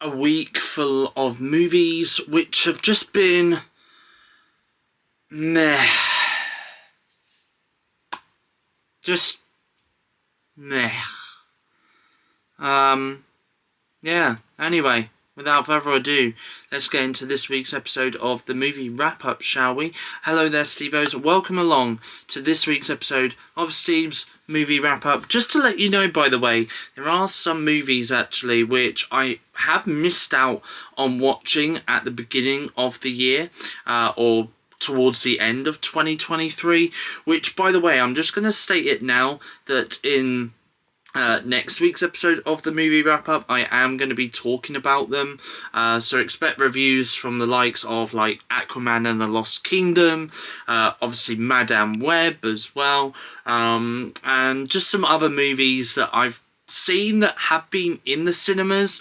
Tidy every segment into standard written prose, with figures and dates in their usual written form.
a week full of movies which have just been meh. Just meh. Yeah, anyway, without further ado, let's get into this week's episode of the movie wrap-up, shall we? Hello there, Steve-Os. Welcome along to this week's episode of Steve's movie wrap-up. Just to let you know, by the way, there are some movies, actually, which I have missed out on watching at the beginning of the year, or towards the end of 2023, which, by the way, I'm just going to state it now, that in next week's episode of the movie wrap-up, I am going to be talking about them, so expect reviews from the likes of like Aquaman and the Lost Kingdom, obviously Madame Web as well, and just some other movies that I've seen that have been in the cinemas,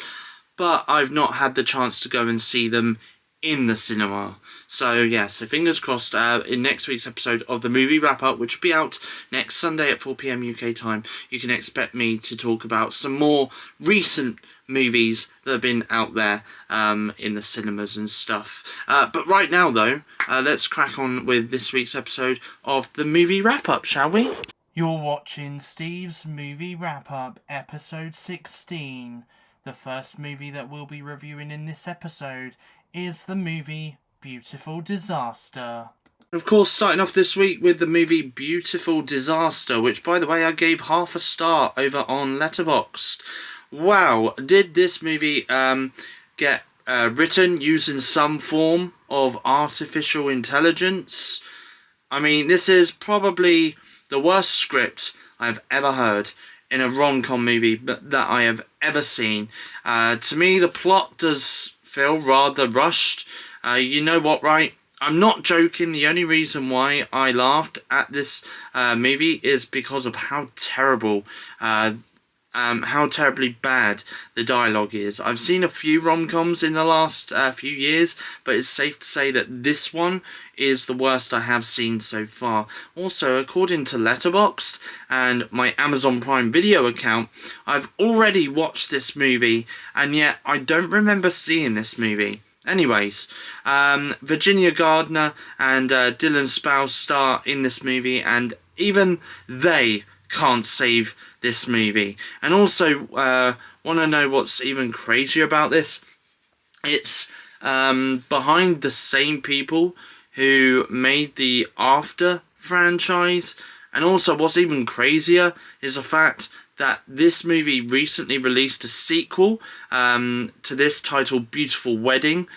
but I've not had the chance to go and see them in the cinema. So yeah, so fingers crossed, in next week's episode of the movie wrap-up, which will be out next Sunday at 4 PM UK time, you can expect me to talk about some more recent movies that have been out there in the cinemas and stuff. But right now though, let's crack on with this week's episode of the movie wrap-up, shall we? You're watching Steve's movie wrap-up, episode 16. The first movie that we'll be reviewing in this episode is the movie Beautiful Disaster. Of course, starting off this week with the movie Beautiful Disaster, which, by the way, I gave half a star over on Letterboxd. Wow, did this movie get written using some form of artificial intelligence? I mean, this is probably the worst script I've ever heard in a rom-com movie that I have ever seen. To me, the plot does feel rather rushed. You know what, right? I'm not joking. The only reason why I laughed at this movie is because of how terribly bad the dialogue is. I've seen a few rom-coms in the last few years, but it's safe to say that this one is the worst I have seen so far. Also, according to Letterboxd and my Amazon Prime Video account, I've already watched this movie, and yet I don't remember seeing this movie. Anyways, Virginia Gardner and Dylan Sprouse star in this movie, and even they can't save this movie. And also, want to know what's even crazier about this? It's behind the same people who made the After franchise. And also, what's even crazier is the fact that this movie recently released a sequel to this titled Beautiful Wedding.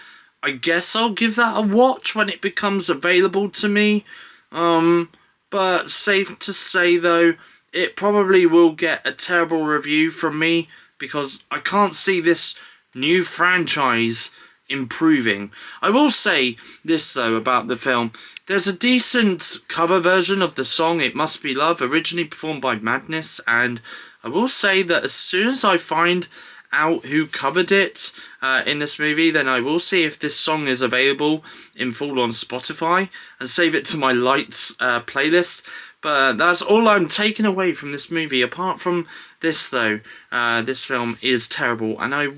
I guess I'll give that a watch when it becomes available to me. But safe to say though, it probably will get a terrible review from me because I can't see this new franchise improving. I will say this though about the film. There's a decent cover version of the song It Must Be Love, originally performed by Madness, and I will say that as soon as I find out who covered it in this movie, then I will see if this song is available in full on Spotify and save it to my Lights playlist. But that's all I'm taking away from this movie. Apart from this though, this film is terrible, and I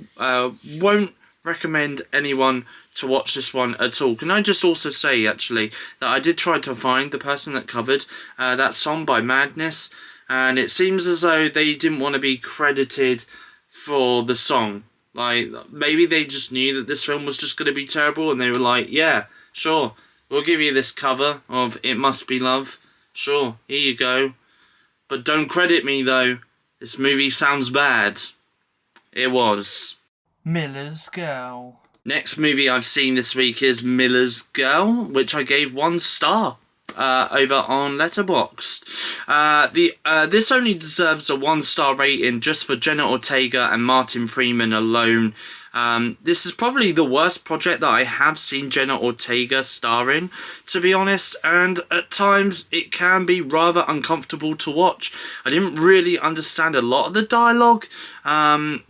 won't recommend anyone to watch this one at all. Can I just also say, actually, that I did try to find the person that covered that song by Madness, and it seems as though they didn't want to be credited for the song. Like, maybe they just knew that this film was just going to be terrible, and they were like, yeah, sure, we'll give you this cover of It Must Be Love. Sure, here you go. But don't credit me, though. This movie sounds bad. It was. Miller's Girl. Next movie I've seen this week is Miller's Girl, which I gave 1 star over on Letterboxd. This only deserves a 1-star rating just for Jenna Ortega and Martin Freeman alone. This is probably the worst project that I have seen Jenna Ortega star in, to be honest, and at times it can be rather uncomfortable to watch. I didn't really understand a lot of the dialogue.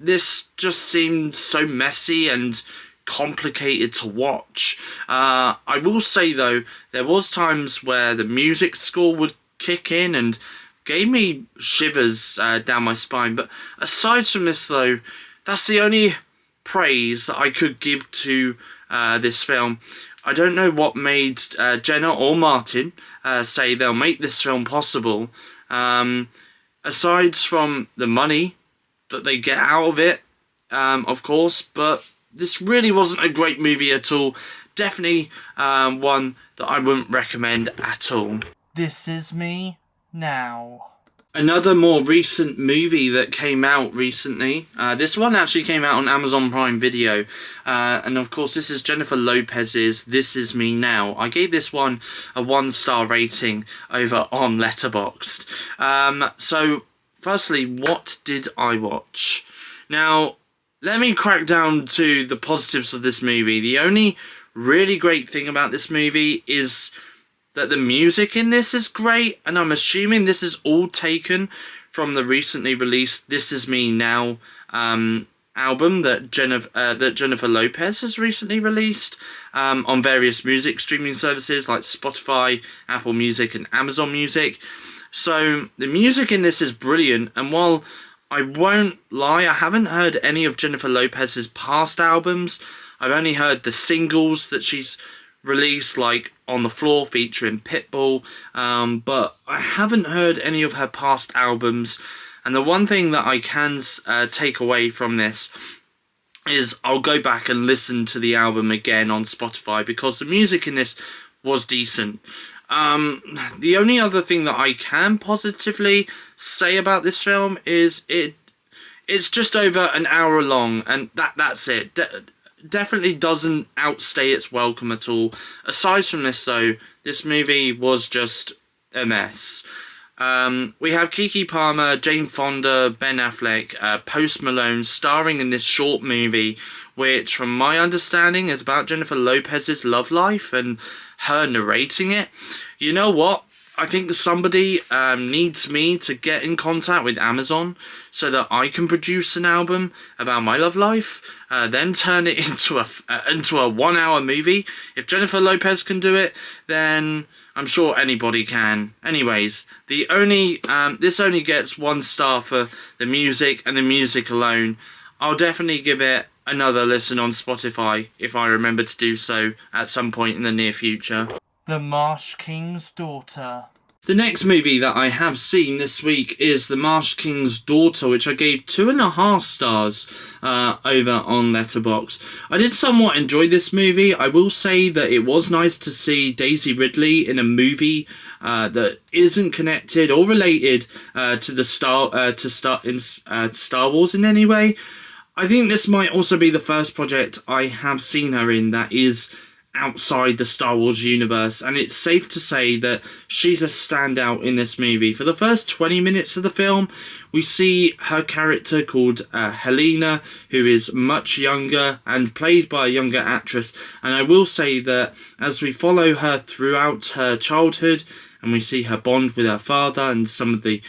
This just seemed so messy and complicated to watch. I will say though, there was times where the music score would kick in and gave me shivers down my spine, but aside from this though, that's the only praise that I could give to this film. I don't know what made Jenna or Martin say they'll make this film possible. Aside from the money that they get out of it, of course, but this really wasn't a great movie at all. Definitely one that I wouldn't recommend at all. This is me now. Another more recent movie that came out recently. This one actually came out on Amazon Prime Video. And of course this is Jennifer Lopez's This Is Me Now. I gave this one a 1-star rating over on Letterboxd. So firstly, what did I watch? Now, let me crack down to the positives of this movie. The only really great thing about this movie is that the music in this is great, and I'm assuming this is all taken from the recently released This Is Me Now album that Jennifer Lopez has recently released on various music streaming services like Spotify, Apple Music and Amazon Music. So the music in this is brilliant, and while I won't lie, I haven't heard any of Jennifer Lopez's past albums. I've only heard the singles that she's released, like On the Floor featuring Pitbull, but I haven't heard any of her past albums. And the one thing that I can take away from this is I'll go back and listen to the album again on Spotify, because the music in this was decent. The only other thing that I can positively say about this film is it's just over an hour long, and that's it. Definitely doesn't outstay its welcome at all. Aside from this though, this movie was just a mess. We have Keke Palmer, Jane Fonda, Ben Affleck, Post Malone starring in this short movie, which from my understanding is about Jennifer Lopez's love life and her narrating it. You know what? I think somebody needs me to get in contact with Amazon so that I can produce an album about my love life, then turn it into a 1-hour movie. If Jennifer Lopez can do it, then I'm sure anybody can. Anyways, this only gets 1 star for the music and the music alone. I'll definitely give it another listen on Spotify if I remember to do so at some point in the near future. The Marsh King's Daughter. The next movie that I have seen this week is The Marsh King's Daughter, which I gave 2.5 stars over on Letterboxd. I did somewhat enjoy this movie. I will say that it was nice to see Daisy Ridley in a movie that isn't connected or related to Star Wars in any way. I think this might also be the first project I have seen her in that is outside the Star Wars universe, and it's safe to say that she's a standout in this movie. For the first 20 minutes of the film, we see her character called Helena, who is much younger and played by a younger actress, and I will say that as we follow her throughout her childhood and we see her bond with her father and some of the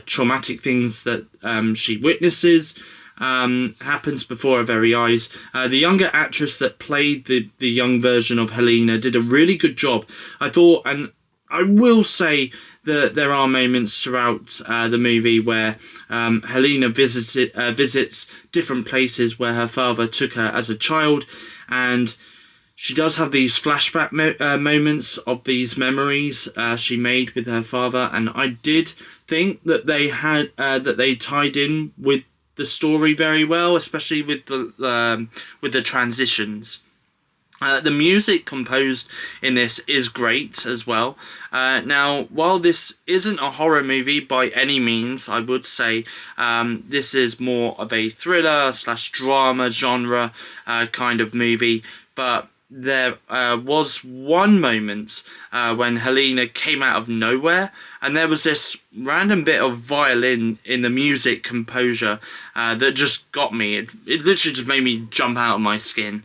traumatic things that she witnesses happens before our very eyes. The younger actress that played the young version of Helena did a really good job, I thought, and I will say that there are moments throughout the movie where Helena visits different places where her father took her as a child, and she does have these flashback moments of these memories she made with her father, and I did think that they tied in with the story very well, especially with the transitions. The music composed in this is great as well. Now, while this isn't a horror movie by any means, I would say this is more of a thriller / drama genre kind of movie, but there was one moment when Helena came out of nowhere, and there was this random bit of violin in the music composure that just got me. It literally just made me jump out of my skin.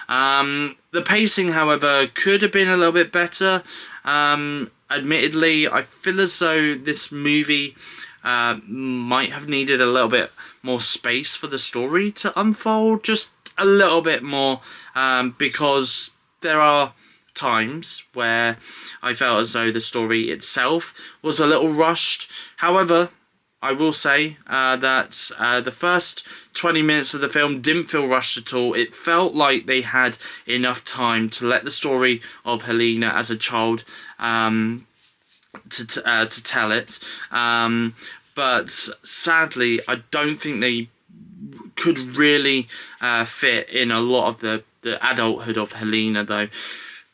The pacing, however, could have been a little bit better. Admittedly, I feel as though this movie might have needed a little bit more space for the story to unfold, just a little bit more, because there are times where I felt as though the story itself was a little rushed. However, I will say that the first 20 minutes of the film didn't feel rushed at all. It felt like they had enough time to let the story of Helena as a child to tell it. But sadly, I don't think they could really fit in a lot of the adulthood of Helena, though.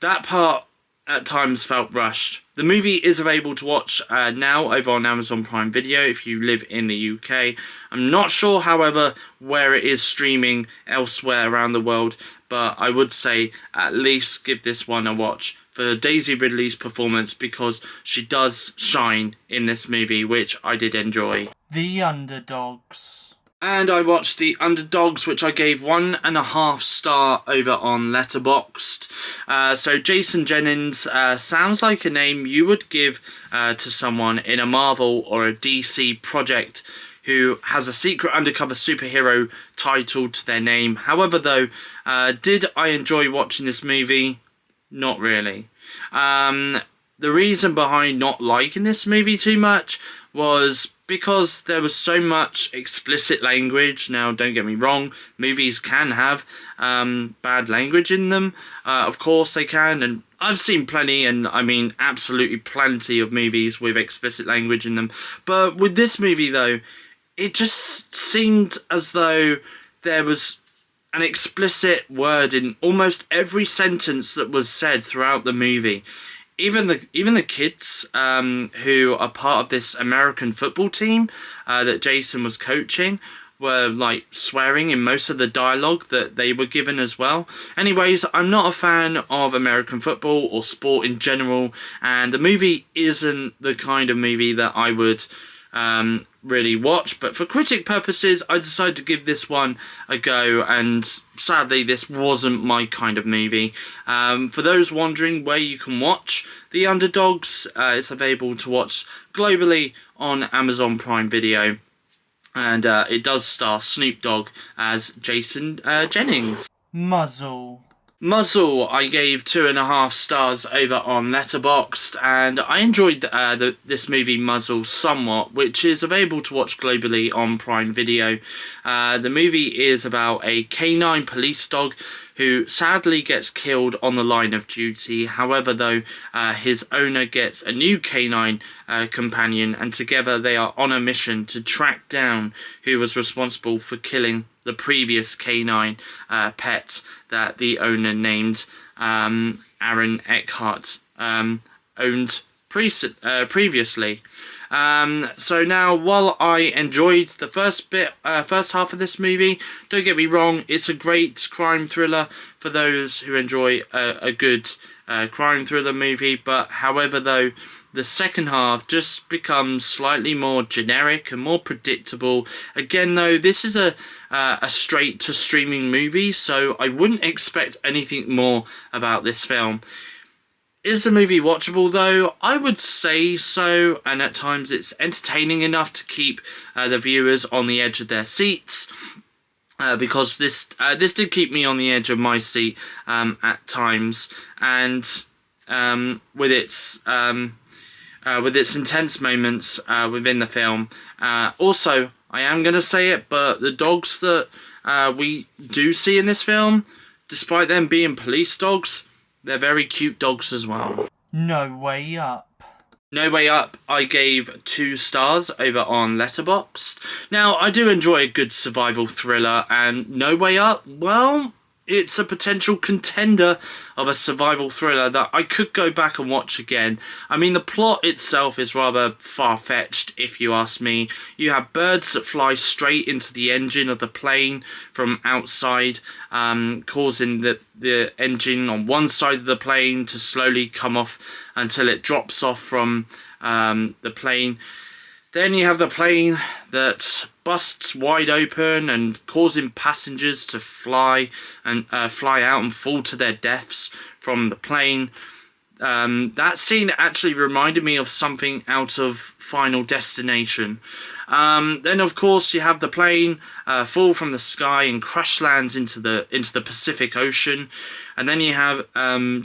That part at times felt rushed. The movie is available to watch now over on Amazon Prime Video if you live in the UK. I'm not sure, however, where it is streaming elsewhere around the world, but I would say at least give this one a watch for Daisy Ridley's performance, because she does shine in this movie, which I did enjoy. The Underdogs. And I watched The Underdogs, which I gave 1.5 star over on Letterboxd. So Jason Jennings sounds like a name you would give to someone in a Marvel or a DC project who has a secret undercover superhero title to their name. However, though, did I enjoy watching this movie? Not really. The reason behind not liking this movie too much was because there was so much explicit language. Now, don't get me wrong, movies can have bad language in them. Of course they can, and I've seen plenty, and I mean absolutely plenty of movies with explicit language in them. But with this movie, though, it just seemed as though there was an explicit word in almost every sentence that was said throughout the movie. Even the kids who are part of this American football team that Jason was coaching were like swearing in most of the dialogue that they were given as well. Anyways, I'm not a fan of American football or sport in general, and the movie isn't the kind of movie that I would really watch, but for critic purposes I decided to give this one a go, and sadly this wasn't my kind of movie. For those wondering where you can watch The Underdogs, it's available to watch globally on Amazon Prime Video, and it does star Snoop Dogg as Jason Jennings. Muzzle, I gave 2.5 stars over on Letterboxd, and I enjoyed this movie Muzzle somewhat, which is available to watch globally on Prime Video. The movie is about a canine police dog who sadly gets killed on the line of duty. However, though, his owner gets a new canine companion, and together they are on a mission to track down who was responsible for killing the previous canine pet that the owner named Aaron Eckhart owned previously. So now, while I enjoyed the first half of this movie, don't get me wrong, it's a great crime thriller for those who enjoy a good crime thriller movie. But however, though, the second half just becomes slightly more generic and more predictable. Again, though, this is a straight to streaming movie, so I wouldn't expect anything more about this film. Is the movie watchable, though? I would say so, and at times it's entertaining enough to keep the viewers on the edge of their seats, because this did keep me on the edge of my seat at times, and with its intense moments within the film. Also, I am going to say it, but the dogs that we do see in this film, despite them being police dogs, they're very cute dogs as well. No Way Up. No Way Up, I gave 2 stars over on Letterboxd. Now, I do enjoy a good survival thriller, and No Way Up, well, it's a potential contender of a survival thriller that I could go back and watch again. I mean, the plot itself is rather far-fetched, if you ask me. You have birds that fly straight into the engine of the plane from outside, causing the engine on one side of the plane to slowly come off until it drops off from the plane. Then you have the plane that busts wide open and causing passengers to fly out and fall to their deaths from the plane. that scene actually reminded me of something out of Final Destination. Then of course you have the plane fall from the sky and crash lands into the Pacific Ocean, and then you have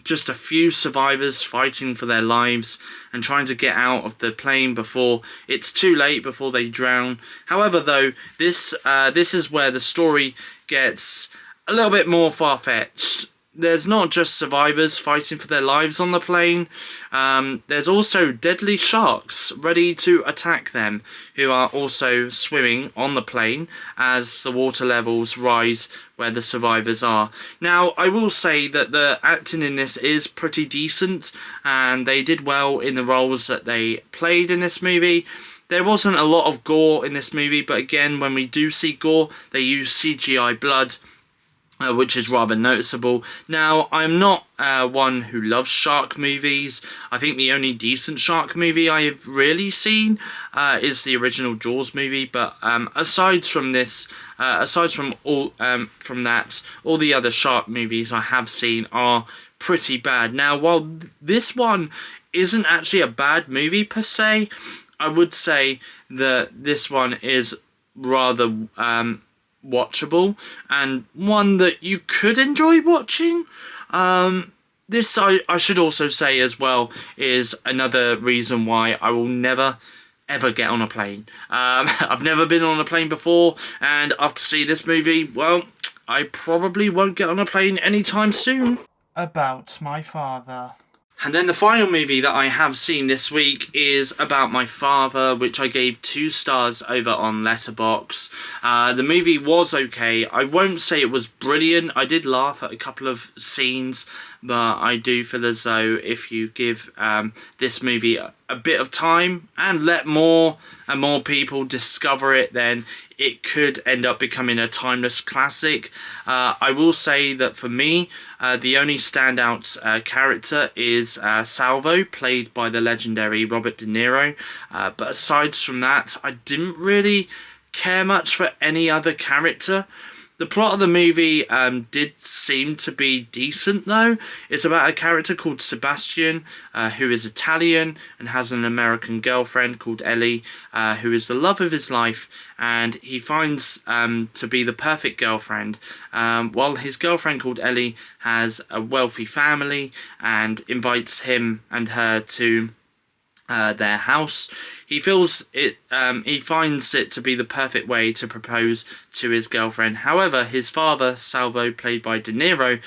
just a few survivors fighting for their lives and trying to get out of the plane before it's too late, before they drown. However, though, this is where the story gets a little bit more far-fetched. There's not just survivors fighting for their lives on the plane. There's also deadly sharks ready to attack them, who are also swimming on the plane as the water levels rise where the survivors are. Now, I will say that the acting in this is pretty decent, and they did well in the roles that they played in this movie. There wasn't a lot of gore in this movie, but again, when we do see gore, they use CGI blood, which is rather noticeable. Now, I'm not one who loves shark movies. I think the only decent shark movie I have really seen is the original Jaws movie. But aside from this, aside from all all the other shark movies I have seen are pretty bad. Now, while this one isn't actually a bad movie per se, I would say that this one is rather watchable, and one that you could enjoy watching. This, I should also say as well, is another reason why I will never ever get on a plane. I've never been on a plane before, and after seeing this movie, well, I probably won't get on a plane anytime soon. About my father. And then the final movie that I have seen this week is About My Father, which I gave 2 stars over on Letterboxd. The movie was okay. I won't say it was brilliant. I did laugh at a couple of scenes, but I do feel as though if you give this movie a bit of time and let more and more people discover it, then it could end up becoming a timeless classic. I will say that for me, the only standout character is Salvo, played by the legendary Robert De Niro. But aside from that, I didn't really care much for any other character. The plot of the movie did seem to be decent, though. It's about a character called Sebastian, who is Italian and has an American girlfriend called Ellie, who is the love of his life, and he finds to be the perfect girlfriend, while his girlfriend called Ellie has a wealthy family and invites him and her to their house. He feels it. He finds it to be the perfect way to propose to his girlfriend. However, his father, Salvo, played by De Niro,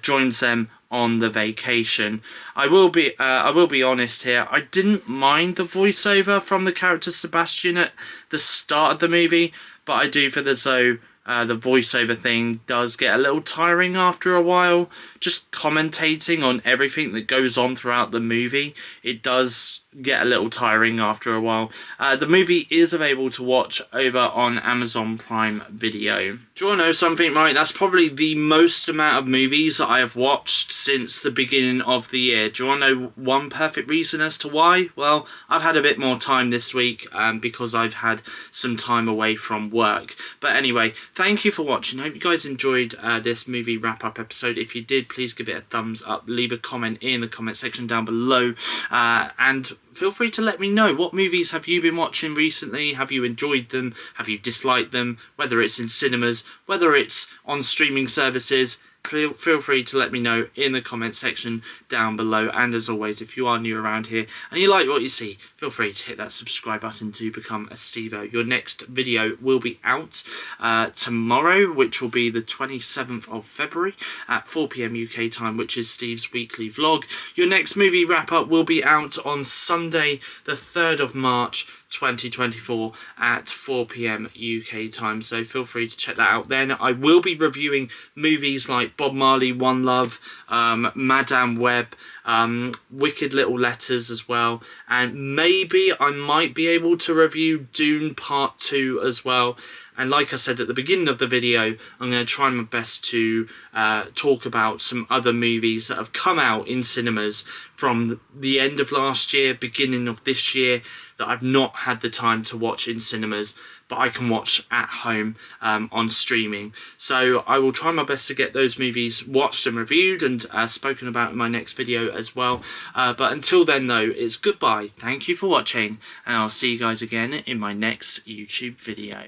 joins them on the vacation. I will be honest here. I didn't mind the voiceover from the character Sebastian at the start of the movie, but I do feel as though the voiceover thing does get a little tiring after a while. Just commentating on everything that goes on throughout the movie, it does get a little tiring after a while. The movie is available to watch over on Amazon Prime Video. Do you want to know something, right? That's probably the most amount of movies that I have watched since the beginning of the year. Do you want to know one perfect reason as to why? Well, I've had a bit more time this week because I've had some time away from work. But anyway, thank you for watching. I hope you guys enjoyed this movie wrap-up episode. If you did, please give it a thumbs up. Leave a comment in the comment section down below. And feel free to let me know, what movies have you been watching recently? Have you enjoyed them? Have you disliked them? Whether it's in cinemas, whether it's on streaming services, feel free to let me know in the comment section down below. And as always, if you are new around here and you like what you see, feel free to hit that subscribe button to become a Stevo. Your next video will be out tomorrow, which will be the 27th of February at 4 PM UK time, which is Steve's weekly vlog. Your next movie wrap-up will be out on Sunday, the 3rd of March 2024 at 4 PM UK time, so feel free to check that out then. I will be reviewing movies like Bob Marley, One Love, Madame Web, Wicked Little Letters as well, and maybe I might be able to review Dune Part 2 as well. And like I said at the beginning of the video, I'm going to try my best to talk about some other movies that have come out in cinemas from the end of last year, beginning of this year, that I've not had the time to watch in cinemas, but I can watch at home on streaming. So I will try my best to get those movies watched and reviewed and spoken about in my next video as well. But until then though, it's goodbye. Thank you for watching, and I'll see you guys again in my next YouTube video.